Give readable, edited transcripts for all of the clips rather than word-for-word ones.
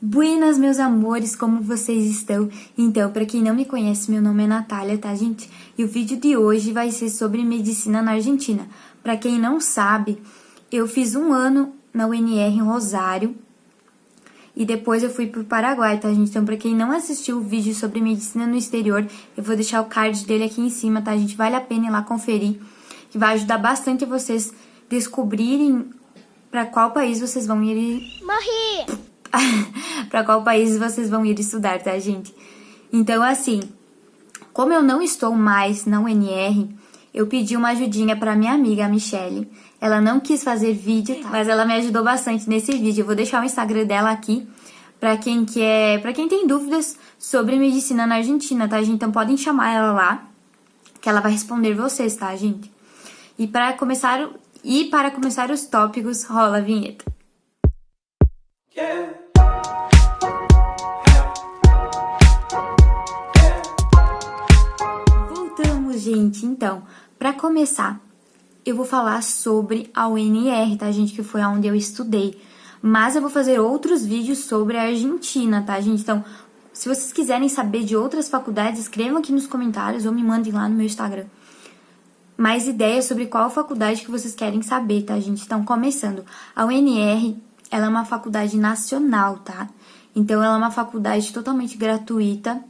Buenas, meus amores, como vocês estão? Então, pra quem não me conhece, meu nome é Natália, tá, gente? E o vídeo de hoje vai ser sobre medicina na Argentina. Pra quem não sabe, eu fiz um ano na UNR em Rosário e depois eu fui pro Paraguai, tá, gente? Então, pra quem não assistiu o vídeo sobre medicina no exterior, eu vou deixar o card dele aqui em cima, tá, gente? Vale a pena ir lá conferir, que vai ajudar bastante vocês descobrirem pra qual país vocês vão ir... Morri! Para qual país vocês vão ir estudar, tá, gente? Então, assim, como eu não estou mais na UNR, eu pedi uma ajudinha para minha amiga, a Michelle. Ela não quis fazer vídeo, tá? Mas ela me ajudou bastante nesse vídeo. Eu vou deixar o Instagram dela aqui para quem tem dúvidas sobre medicina na Argentina, tá, gente? Então podem chamar ela lá, que ela vai responder vocês, tá, gente? E para começar os tópicos, rola a vinheta. Voltamos, gente. Então, para começar, eu vou falar sobre a UNR, tá, gente? Que foi onde eu estudei. Mas eu vou fazer outros vídeos sobre a Argentina, tá, gente? Então, se vocês quiserem saber de outras faculdades, escrevam aqui nos comentários ou me mandem lá no meu Instagram mais ideias sobre qual faculdade que vocês querem saber, tá, gente? Então, começando. A UNR, ela é uma faculdade nacional, tá? Então, ela é uma faculdade totalmente gratuita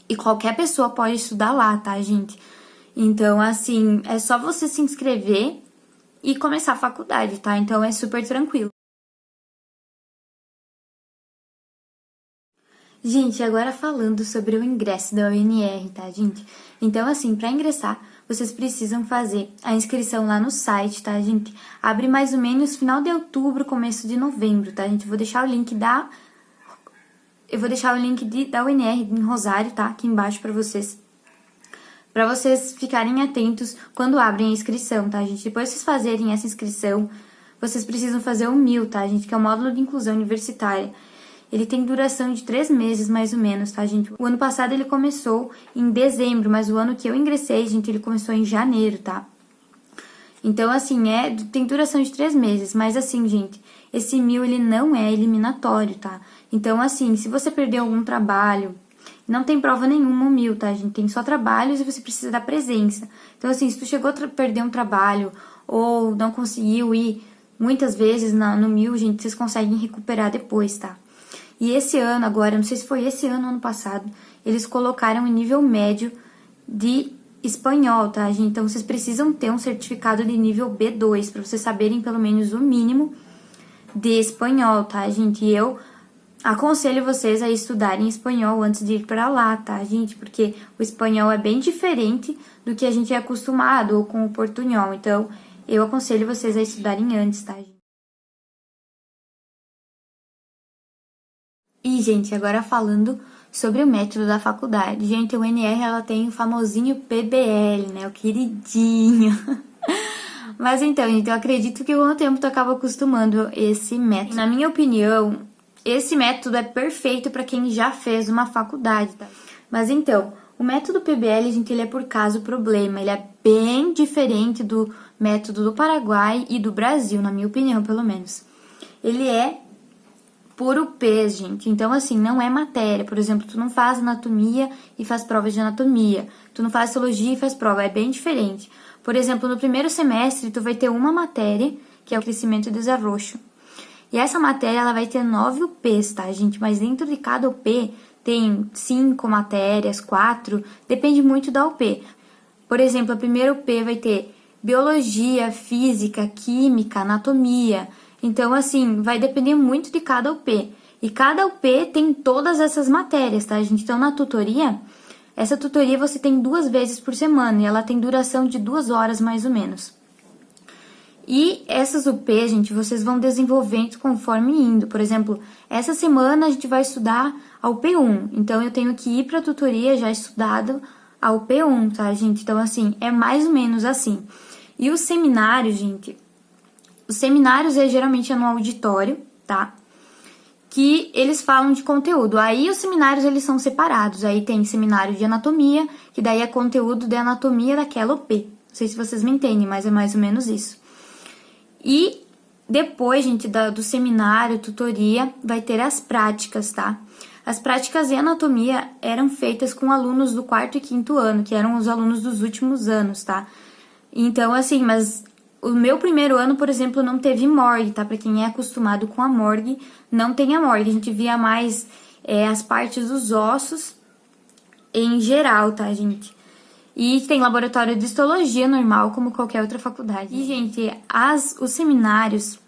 e qualquer pessoa pode estudar lá, tá, gente? Então, assim, é só você se inscrever e começar a faculdade, tá? Então, é super tranquilo. Gente, agora falando sobre o ingresso da UNR, tá, gente? Então, assim, para ingressar, vocês precisam fazer a inscrição lá no site, tá, gente? Abre mais ou menos final de outubro, começo de novembro, tá, gente? Eu vou deixar o link da UNR em Rosário, tá? Aqui embaixo pra vocês ficarem atentos quando abrem a inscrição, tá, gente? Depois de vocês fazerem essa inscrição, vocês precisam fazer o MIL, tá, gente? Que é o Módulo de Inclusão Universitária. Ele tem duração de 3 meses, mais ou menos, tá, gente? O ano passado ele começou em dezembro, mas o ano que eu ingressei, gente, ele começou em janeiro, tá? Então, assim, tem duração de 3 meses, mas assim, gente, esse MIL, ele não é eliminatório, tá? Então, assim, se você perdeu algum trabalho, não tem prova nenhuma o MIL, tá, gente? Tem só trabalhos e você precisa da presença. Então, assim, se tu chegou a perder um trabalho ou não conseguiu ir muitas vezes no MIL, gente, vocês conseguem recuperar depois, tá? E esse ano agora, não sei se foi esse ano ou ano passado, eles colocaram em nível médio de espanhol, tá, gente? Então, vocês precisam ter um certificado de nível B2 para vocês saberem pelo menos o mínimo de espanhol, tá, gente? E eu aconselho vocês a estudarem espanhol antes de ir para lá, tá, gente? Porque o espanhol é bem diferente do que a gente é acostumado ou com o portunhol. Então, eu aconselho vocês a estudarem antes, tá, gente? E, gente, agora falando sobre o método da faculdade. Gente, a UNR, ela tem o famosinho PBL, né? O queridinho. Mas então, gente, eu acredito que com o tempo tu acaba acostumando esse método. Na minha opinião, esse método é perfeito para quem já fez uma faculdade, tá? Mas então, o método PBL, gente, ele é por caso problema. Ele é bem diferente do método do Paraguai e do Brasil, na minha opinião, pelo menos. Ele é puro P, gente. Então, assim, não é matéria. Por exemplo, tu não faz anatomia e faz prova de anatomia. Tu não faz histologia e faz prova. É bem diferente. Por exemplo, no primeiro semestre, tu vai ter uma matéria, que é o crescimento e desarrocho. E essa matéria, ela vai ter 9 UPs, tá, gente? Mas dentro de cada UP tem 5 matérias, 4, depende muito da UP. Por exemplo, a primeira UP vai ter biologia, física, química, anatomia. Então, assim, vai depender muito de cada UP. E cada UP tem todas essas matérias, tá, gente? Então, na tutoria, essa tutoria você tem 2 vezes por semana e ela tem duração de 2 horas, mais ou menos. E essas UP, gente, vocês vão desenvolvendo conforme indo. Por exemplo, essa semana a gente vai estudar a UP1. Então, eu tenho que ir para a tutoria já estudado a UP1, tá, gente? Então, assim, é mais ou menos assim. E os seminários, gente... Os seminários geralmente no auditório, tá? Que eles falam de conteúdo. Aí os seminários, eles são separados. Aí tem seminário de anatomia, que daí é conteúdo de anatomia daquela UP. Não sei se vocês me entendem, mas é mais ou menos isso. E Depois, gente, do seminário, tutoria, vai ter as práticas, tá? As práticas de anatomia eram feitas com alunos do 4º e 5º ano, que eram os alunos dos últimos anos, tá? Então, assim, mas o meu primeiro ano, por exemplo, não teve morgue, tá? Pra quem é acostumado com a morgue, não tem a morgue. A gente via mais as partes dos ossos em geral, tá, gente? E tem laboratório de histologia normal, como qualquer outra faculdade. E, gente, os seminários...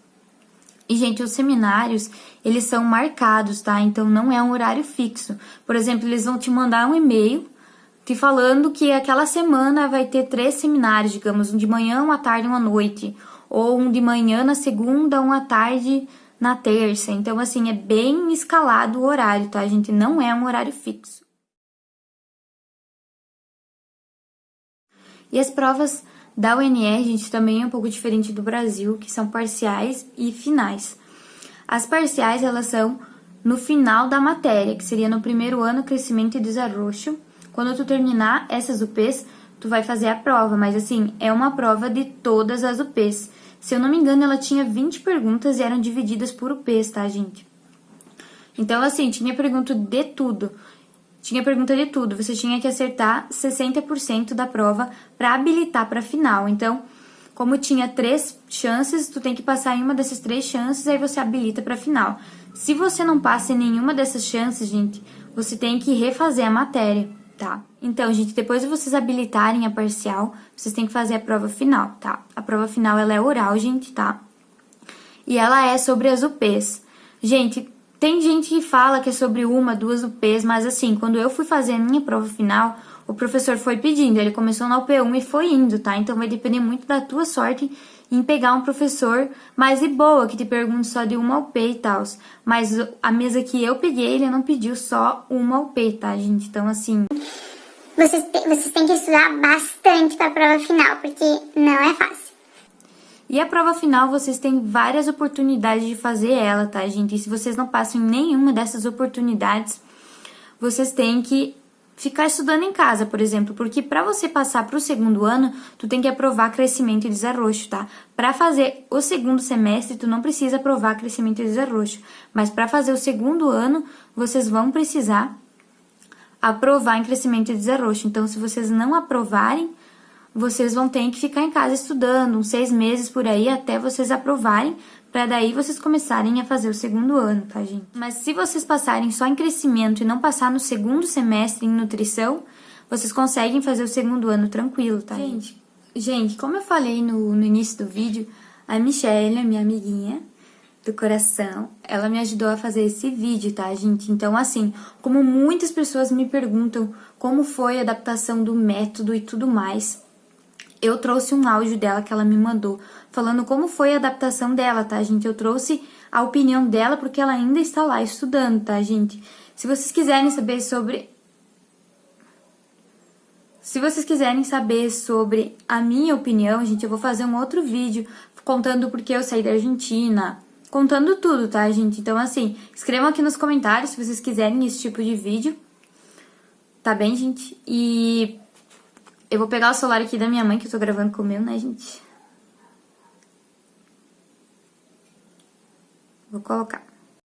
E, gente, os seminários, eles são marcados, tá? Então, não é um horário fixo. Por exemplo, eles vão te mandar um e-mail te falando que aquela semana vai ter 3 seminários, digamos, um de manhã, um à tarde e um à noite. Ou um de manhã na segunda, um à tarde na terça. Então, assim, é bem escalado o horário, tá, gente? Não é um horário fixo. E as provas da UNR, gente, também é um pouco diferente do Brasil, que são parciais e finais. As parciais, elas são no final da matéria, que seria no primeiro ano, crescimento e desarrocho. Quando tu terminar essas UPs, tu vai fazer a prova, mas assim, é uma prova de todas as UPs. Se eu não me engano, ela tinha 20 perguntas e eram divididas por UPs, tá, gente? Então, assim, tinha pergunta de tudo. Você tinha que acertar 60% da prova para habilitar para a final. Então, como tinha 3 chances, tu tem que passar em uma dessas 3 chances, aí você habilita para a final. Se você não passa em nenhuma dessas chances, gente, você tem que refazer a matéria, tá? Então, gente, depois de vocês habilitarem a parcial, vocês têm que fazer a prova final, tá? A prova final, ela é oral, gente, tá? E ela é sobre as UPs. Gente, tem gente que fala que é sobre 1, 2 UPs, mas assim, quando eu fui fazer a minha prova final, o professor foi pedindo, ele começou na UP1 e foi indo, tá? Então vai depender muito da tua sorte em pegar um professor mais de boa, que te pergunte só de 1 UP e tal. Mas a mesa que eu peguei, ele não pediu só 1 UP, tá, gente? Então, assim... Vocês têm que estudar bastante para a prova final, porque não é fácil. E a prova final, vocês têm várias oportunidades de fazer ela, tá, gente? E se vocês não passam em nenhuma dessas oportunidades, vocês têm que ficar estudando em casa, por exemplo, porque para você passar para o segundo ano, tu tem que aprovar crescimento e desarrocho, tá? Para fazer o segundo semestre, tu não precisa aprovar crescimento e desarrocho, mas para fazer o segundo ano, vocês vão precisar aprovar em crescimento e desarrocho. Então, se vocês não aprovarem, vocês vão ter que ficar em casa estudando uns 6 meses por aí até vocês aprovarem, para daí vocês começarem a fazer o segundo ano, tá, gente? Mas se vocês passarem só em crescimento e não passar no segundo semestre em nutrição, vocês conseguem fazer o segundo ano tranquilo, tá, gente? Gente, como eu falei no início do vídeo, a Michelle, a minha amiguinha do coração, ela me ajudou a fazer esse vídeo, tá, gente? Então, assim, como muitas pessoas me perguntam como foi a adaptação do método e tudo mais, eu trouxe um áudio dela que ela me mandou, falando como foi a adaptação dela, tá, gente? Eu trouxe a opinião dela porque ela ainda está lá estudando, tá, gente? Se vocês quiserem saber sobre... Se vocês quiserem saber sobre a minha opinião, gente, eu vou fazer um outro vídeo contando porque eu saí da Argentina, contando tudo, tá, gente? Então, assim, escrevam aqui nos comentários se vocês quiserem esse tipo de vídeo, tá bem, gente? E... eu vou pegar o celular aqui da minha mãe, que eu tô gravando com o meu, né, gente? Vou colocar.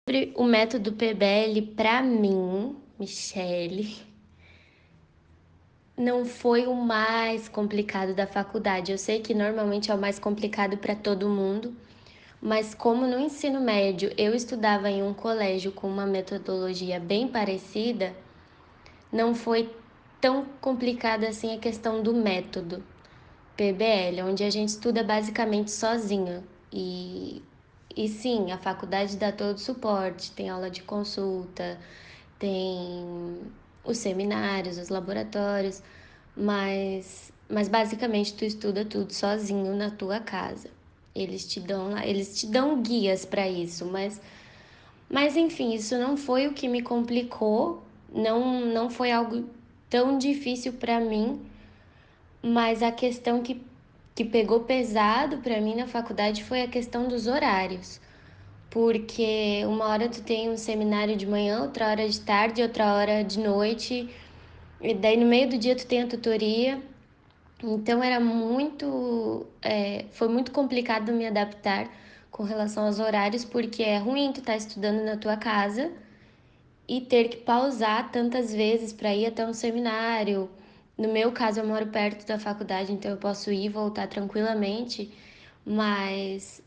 Sobre o método PBL, pra mim, Michele, não foi o mais complicado da faculdade. Eu sei que normalmente é o mais complicado para todo mundo, mas como no ensino médio eu estudava em um colégio com uma metodologia bem parecida, não foi tão complicada assim a questão do método PBL, onde a gente estuda basicamente sozinho. E sim, a faculdade dá todo o suporte, tem aula de consulta, tem os seminários, os laboratórios, mas basicamente tu estuda tudo sozinho na tua casa. Eles te dão guias para isso, mas enfim, isso não foi o que me complicou, não foi algo tão difícil para mim, mas a questão que pegou pesado para mim na faculdade foi a questão dos horários. Porque uma hora tu tem um seminário de manhã, outra hora de tarde, outra hora de noite, e daí no meio do dia tu tem a tutoria. Então foi muito complicado me adaptar com relação aos horários, porque é ruim tu tá estudando na tua casa e ter que pausar tantas vezes para ir até um seminário. No meu caso, eu moro perto da faculdade, então eu posso ir e voltar tranquilamente, mas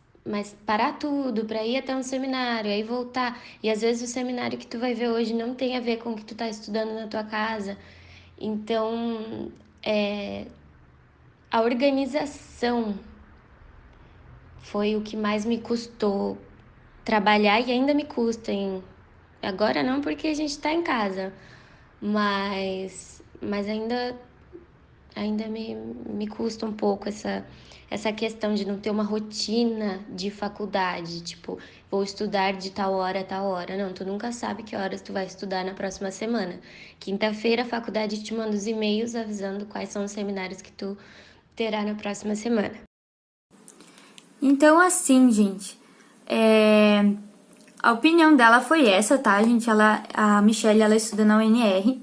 parar tudo para ir até um seminário, aí voltar. E às vezes o seminário que tu vai ver hoje não tem a ver com o que tu tá estudando na tua casa. Então, a organização foi o que mais me custou trabalhar e ainda me custa. Agora não, porque a gente tá em casa, mas ainda me custa um pouco essa questão de não ter uma rotina de faculdade, tipo, vou estudar de tal hora a tal hora. Não, tu nunca sabe que horas tu vai estudar na próxima semana. Quinta-feira a faculdade te manda os e-mails avisando quais são os seminários que tu terá na próxima semana. Então, assim, gente, a opinião dela foi essa, tá, gente? A Michelle, ela estuda na UNR.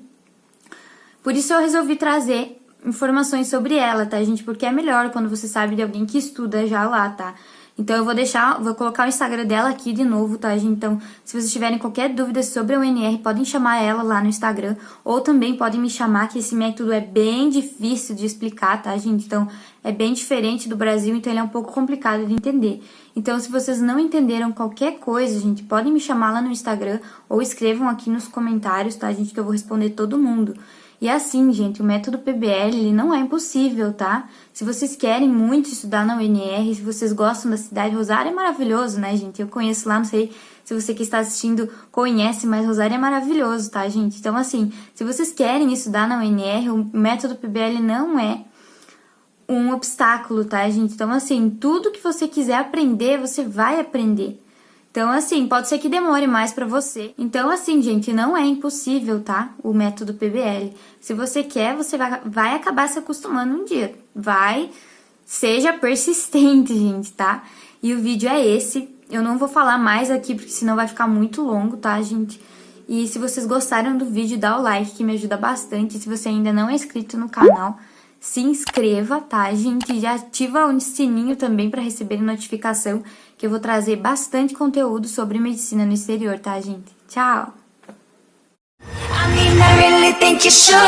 Por isso eu resolvi trazer informações sobre ela, tá, gente? Porque é melhor quando você sabe de alguém que estuda já lá, tá? Então eu vou colocar o Instagram dela aqui de novo, tá, gente? Então, se vocês tiverem qualquer dúvida sobre a UNR, podem chamar ela lá no Instagram, ou também podem me chamar, que esse método é bem difícil de explicar, tá, gente? Então, é bem diferente do Brasil, então ele é um pouco complicado de entender. Então, se vocês não entenderam qualquer coisa, gente, podem me chamar lá no Instagram, ou escrevam aqui nos comentários, tá, gente? Que eu vou responder todo mundo. E assim, gente, o método PBL, ele não é impossível, tá? Se vocês querem muito estudar na UNR, se vocês gostam da cidade, Rosário é maravilhoso, né, gente? Eu conheço lá, não sei se você que está assistindo conhece, mas Rosário é maravilhoso, tá, gente? Então, assim, se vocês querem estudar na UNR, o método PBL não é um obstáculo, tá, gente? Então, assim, tudo que você quiser aprender, você vai aprender. Então, assim, pode ser que demore mais pra você. Então, assim, gente, não é impossível, tá? O método PBL. Se você quer, você vai acabar se acostumando um dia. Seja persistente, gente, tá? E o vídeo é esse. Eu não vou falar mais aqui, porque senão vai ficar muito longo, tá, gente? E se vocês gostaram do vídeo, dá o like, que me ajuda bastante. Se você ainda não é inscrito no canal, se inscreva, tá, gente? E já ativa o sininho também para receber notificação, que eu vou trazer bastante conteúdo sobre medicina no exterior, tá, gente? Tchau! I mean, I really think you should.